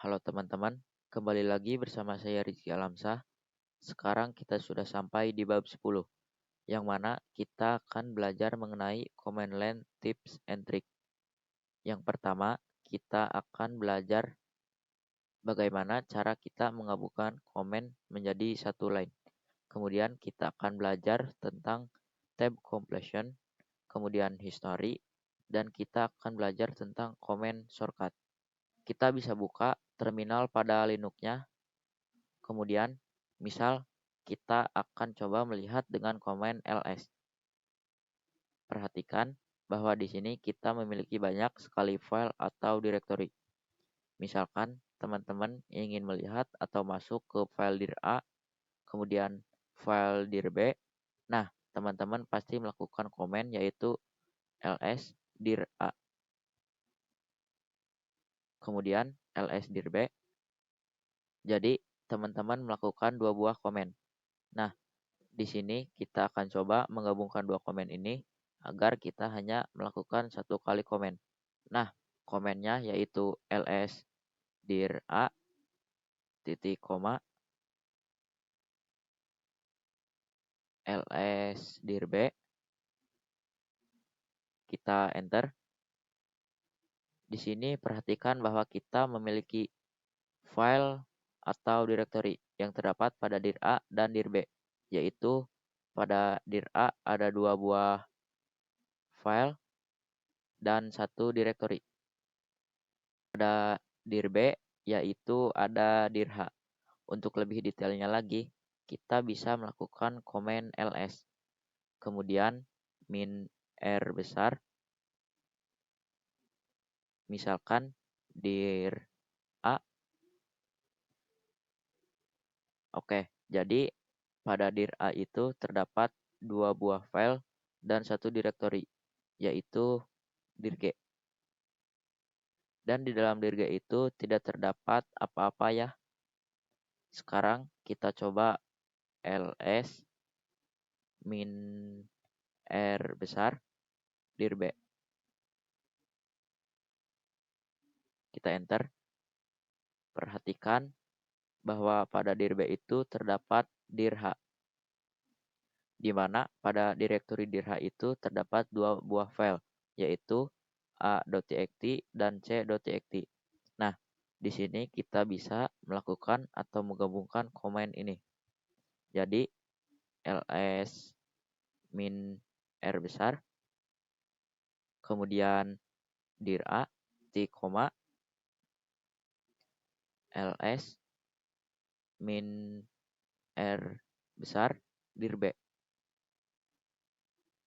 Halo teman-teman, kembali lagi bersama saya Rizky Alamsah. Sekarang kita sudah sampai di bab 10, yang mana kita akan belajar mengenai command line tips and trick. Yang pertama, kita akan belajar bagaimana cara kita menggabungkan komen menjadi satu line. Kemudian kita akan belajar tentang tab completion, kemudian history, dan kita akan belajar tentang comment shortcut. Kita bisa buka terminal pada Linux-nya. Kemudian, misal kita akan coba melihat dengan komen ls. Perhatikan bahwa di sini kita memiliki banyak sekali file atau directory. Misalkan teman-teman ingin melihat atau masuk ke file dir A, kemudian file dir B. Nah, teman-teman pasti melakukan komen yaitu ls dir A. Kemudian ls dir B. Jadi, teman-teman melakukan dua buah komen. Nah, di sini kita akan coba menggabungkan dua komen ini agar kita hanya melakukan satu kali komen. Nah, komennya yaitu ls dir A titik koma ls dir B. Kita enter. Di sini perhatikan bahwa kita memiliki file atau directory yang terdapat pada dir A dan dir B, yaitu pada dir A ada dua buah file dan satu directory. Pada dir B yaitu ada dir H. Untuk lebih detailnya lagi, kita bisa melakukan komen ls. Kemudian min R besar. Misalkan dir A. Oke, jadi pada dir A itu terdapat dua buah file dan satu directory, yaitu dir G. Dan di dalam dir G itu tidak terdapat apa-apa ya. Sekarang kita coba ls min R besar dir B. Kita enter. Perhatikan bahwa pada dir B itu terdapat dir H, di mana pada directory dir H itu terdapat dua buah file, yaitu a.txt dan c.txt. Nah, di sini kita bisa melakukan atau menggabungkan komen ini. Jadi, ls min R besar, kemudian dir A, koma, ls min R besar, dir B.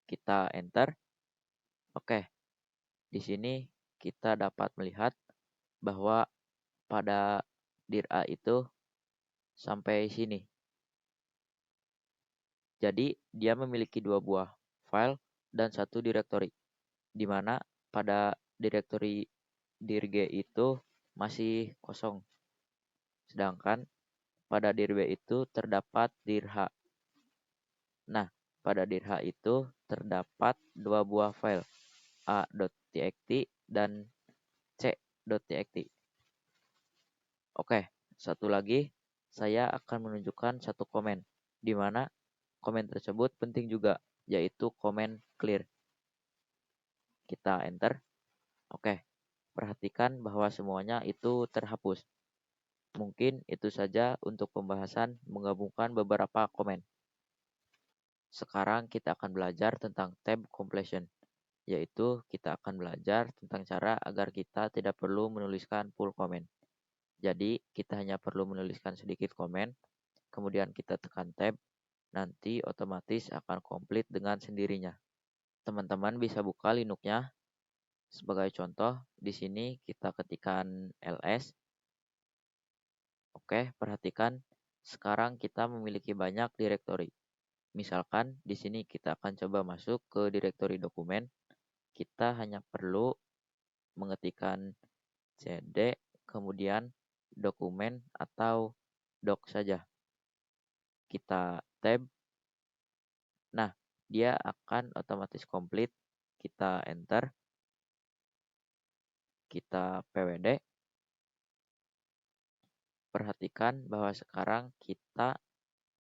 Kita enter. Oke, di sini kita dapat melihat bahwa pada dir A itu sampai sini. Jadi, dia memiliki dua buah file dan satu directory, di mana pada directory dir G itu masih kosong. Sedangkan pada dir B itu terdapat dir H. Nah, pada dir H itu terdapat dua buah file, a.txt dan c.txt. Oke, satu lagi saya akan menunjukkan satu komen, di mana komen tersebut penting juga, yaitu komen clear. Kita enter. Oke, perhatikan bahwa semuanya itu terhapus. Mungkin itu saja untuk pembahasan menggabungkan beberapa komen. Sekarang kita akan belajar tentang tab completion, yaitu kita akan belajar tentang cara agar kita tidak perlu menuliskan full comment. Jadi, kita hanya perlu menuliskan sedikit komen, kemudian kita tekan tab, nanti otomatis akan komplit dengan sendirinya. Teman-teman bisa buka Linux-nya. Sebagai contoh, di sini kita ketikkan ls. Oke, perhatikan sekarang kita memiliki banyak directory. Misalkan di sini kita akan coba masuk ke directory dokumen. Kita hanya perlu mengetikkan cd kemudian dokumen atau doc saja. Kita tab. Nah, dia akan otomatis komplit. Kita enter. Kita pwd. Perhatikan bahwa sekarang kita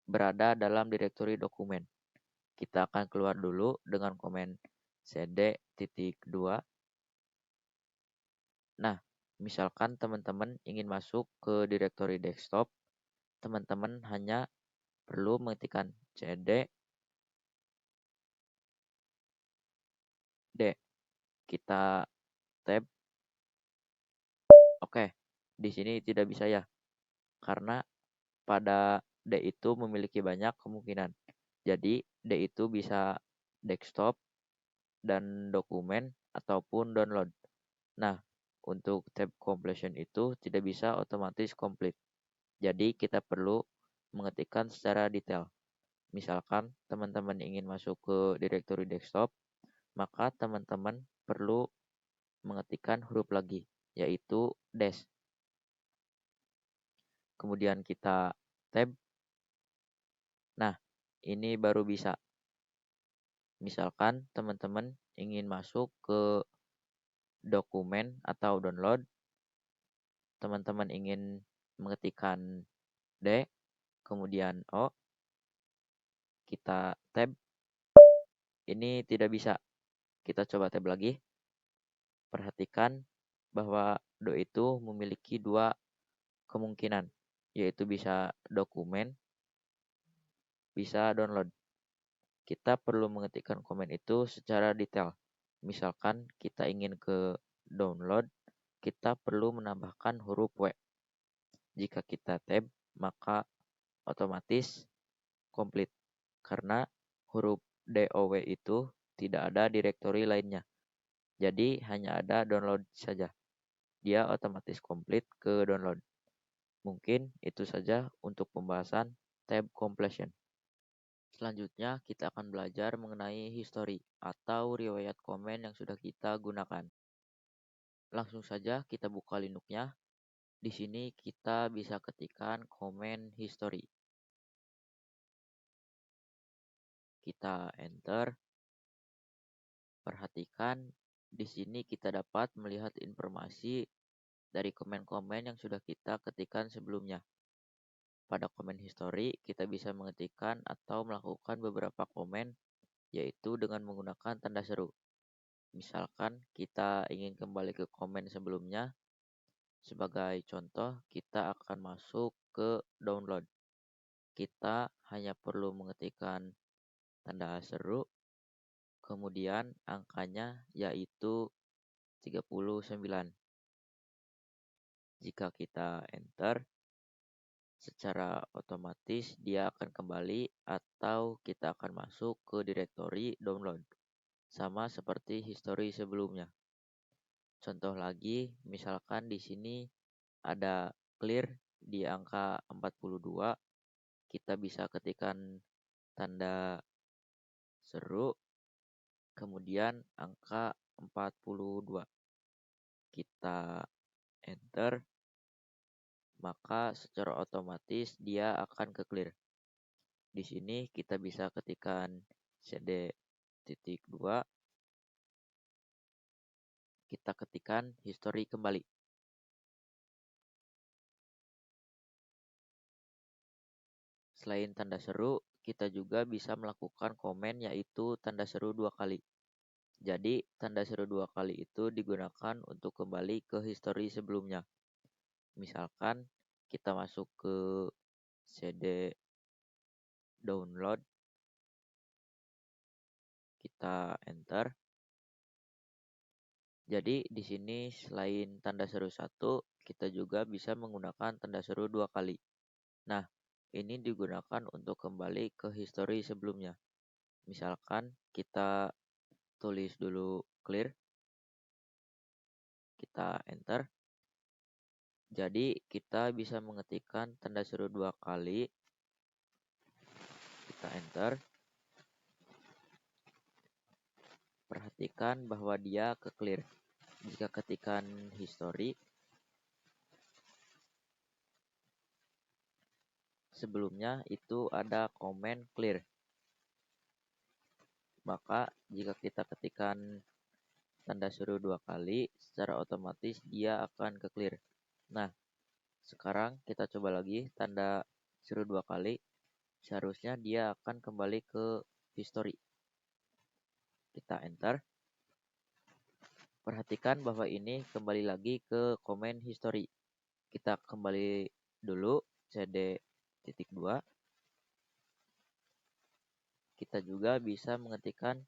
berada dalam direktori dokumen. Kita akan keluar dulu dengan komen cd.2. Nah, misalkan teman-teman ingin masuk ke direktori desktop, teman-teman hanya perlu mengetikkan cd D. Kita tab. Oke, di sini tidak bisa ya, karena pada D itu memiliki banyak kemungkinan. Jadi, D itu bisa desktop dan dokumen ataupun download. Nah, untuk tab completion itu tidak bisa otomatis complete. Jadi, kita perlu mengetikkan secara detail. Misalkan teman-teman ingin masuk ke direktori desktop, maka teman-teman perlu mengetikkan huruf lagi, yaitu dash. Kemudian kita tab. Nah, ini baru bisa. Misalkan teman-teman ingin masuk ke dokumen atau download, teman-teman ingin mengetikkan D, kemudian O, kita tab. Ini tidak bisa. Kita coba tab lagi. Perhatikan bahwa Do itu memiliki dua kemungkinan, yaitu bisa dokumen, bisa download. Kita perlu mengetikkan komen itu secara detail. Misalkan kita ingin ke download, kita perlu menambahkan huruf W. Jika kita tab, maka otomatis complete. Karena huruf DOW itu tidak ada direktori lainnya. Jadi hanya ada download saja. Dia otomatis complete ke download. Mungkin itu saja untuk pembahasan tab completion. Selanjutnya, kita akan belajar mengenai history atau riwayat komen yang sudah kita gunakan. Langsung saja kita buka Linux-nya. Di sini kita bisa ketikkan komen history. Kita enter. Perhatikan, di sini kita dapat melihat informasi dari komen-komen yang sudah kita ketikkan sebelumnya. Pada komen history, kita bisa mengetikkan atau melakukan beberapa komen, yaitu dengan menggunakan tanda seru. Misalkan kita ingin kembali ke komen sebelumnya, sebagai contoh kita akan masuk ke download. Kita hanya perlu mengetikkan tanda seru, kemudian angkanya yaitu 39. Jika kita enter, secara otomatis dia akan kembali atau kita akan masuk ke direktori download. Sama seperti history sebelumnya. Contoh lagi, misalkan di sini ada clear di angka 42, kita bisa ketikkan tanda seru, kemudian angka 42. Kita enter, maka secara otomatis dia akan ke clear. Di sini kita bisa ketikkan cd.2, kita ketikkan history kembali. Selain tanda seru, kita juga bisa melakukan komen yaitu tanda seru 2 kali. Jadi, tanda seru 2 kali itu digunakan untuk kembali ke history sebelumnya. Misalkan kita masuk ke CD download, kita enter. Jadi di sini selain tanda seru 1, kita juga bisa menggunakan tanda seru 2 kali. Nah, ini digunakan untuk kembali ke history sebelumnya. Misalkan kita tulis dulu clear, kita enter. Jadi kita bisa mengetikkan tanda seru 2 kali. Kita enter. Perhatikan bahwa dia ke clear. Jika ketikan history, sebelumnya itu ada komen clear. Maka jika kita ketikkan tanda seru 2 kali, secara otomatis dia akan ke clear. Nah, Sekarang kita coba lagi tanda seru 2 kali. Seharusnya dia akan kembali ke history. Kita enter. Perhatikan bahwa ini kembali lagi ke komen history. Kita kembali dulu CD.2. Kita juga bisa mengetikkan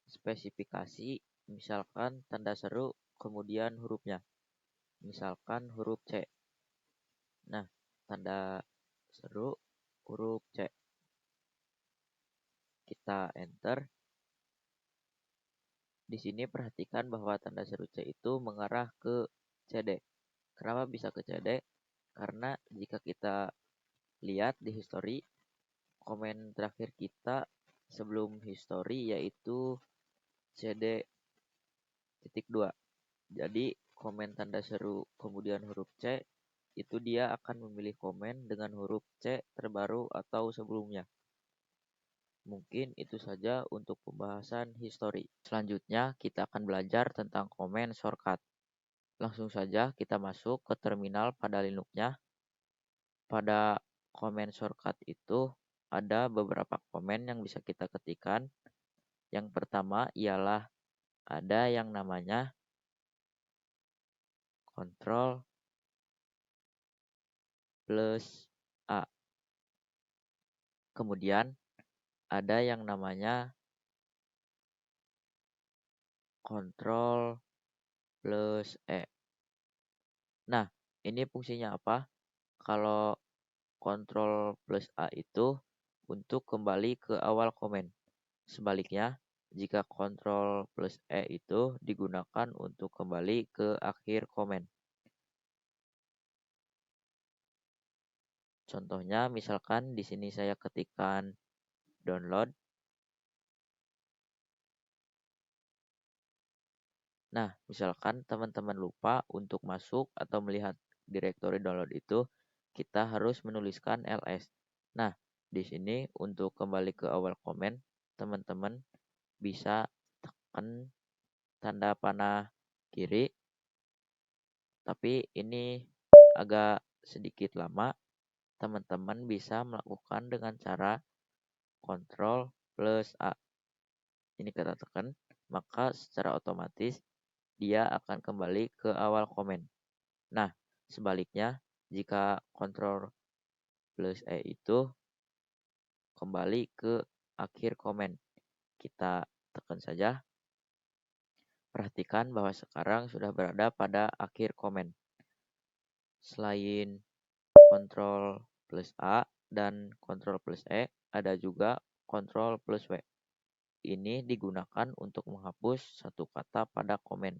spesifikasi, misalkan tanda seru kemudian hurufnya. Misalkan huruf C. Nah, tanda seru huruf C. Kita enter. Di sini perhatikan bahwa tanda seru C itu mengarah ke CD. Kenapa bisa ke CD? Karena jika kita lihat di history, komen terakhir kita sebelum history yaitu CD.2. Jadi komen tanda seru kemudian huruf C itu dia akan memilih komen dengan huruf C terbaru atau sebelumnya. Mungkin itu saja untuk pembahasan history. Selanjutnya kita akan belajar tentang komen shortcut. Langsung saja kita masuk ke terminal pada Linux-nya. Pada komen shortcut itu ada beberapa komen yang bisa kita ketikkan. Yang pertama ialah ada yang namanya Ctrl plus A. Kemudian ada yang namanya Ctrl plus E. Nah, ini fungsinya apa? Kalau Ctrl plus A itu untuk kembali ke awal komen. Sebaliknya, jika Ctrl plus E itu digunakan untuk kembali ke akhir komen. Contohnya, misalkan di sini saya ketikkan download. Nah, misalkan teman-teman lupa untuk masuk atau melihat direktori download itu, kita harus menuliskan ls. Nah, di sini untuk kembali ke awal komen, teman-teman bisa tekan tanda panah kiri, tapi ini agak sedikit lama. Teman-teman bisa melakukan dengan cara Ctrl plus A. Ini kita tekan, maka secara otomatis dia akan kembali ke awal komen. Nah, sebaliknya, jika Ctrl plus E itu kembali ke akhir komen, kita tekan saja. Perhatikan bahwa sekarang sudah berada pada akhir komen. Selain Ctrl plus A dan Ctrl plus E, ada juga Ctrl plus W. Ini digunakan untuk menghapus satu kata pada komen.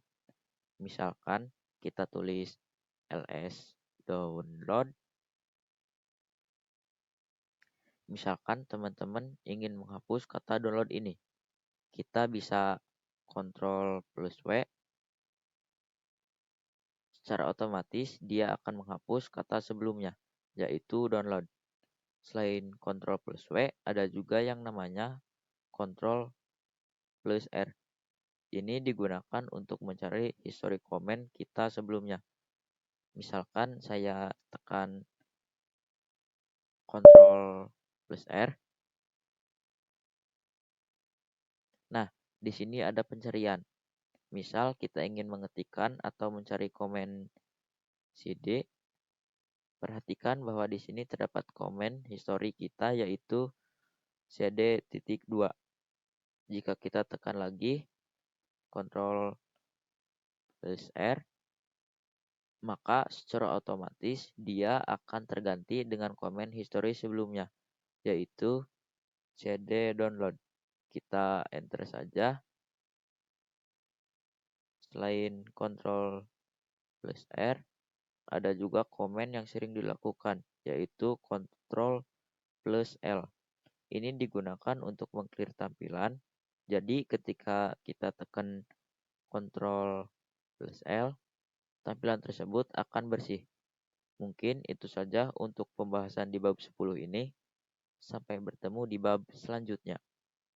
Misalkan kita tulis ls download. Misalkan teman-teman ingin menghapus kata download ini. Kita bisa Ctrl plus W. Secara otomatis dia akan menghapus kata sebelumnya, yaitu download. Selain Ctrl plus W, ada juga yang namanya Ctrl plus R. Ini digunakan untuk mencari histori komen kita sebelumnya. Misalkan saya tekan Ctrl plus R. Nah, di sini ada pencarian. Misal kita ingin mengetikkan atau mencari komen CD. Perhatikan bahwa di sini terdapat komen histori kita yaitu CD.2. Jika kita tekan lagi Ctrl plus R, maka secara otomatis dia akan terganti dengan komen histori sebelumnya, yaitu CD download. Kita enter saja. Selain Ctrl plus R, ada juga komen yang sering dilakukan, yaitu Ctrl plus L. Ini digunakan untuk mengclear tampilan. Jadi ketika kita tekan Ctrl plus L, tampilan tersebut akan bersih. Mungkin itu saja untuk pembahasan di bab 10 ini. Sampai bertemu di bab selanjutnya.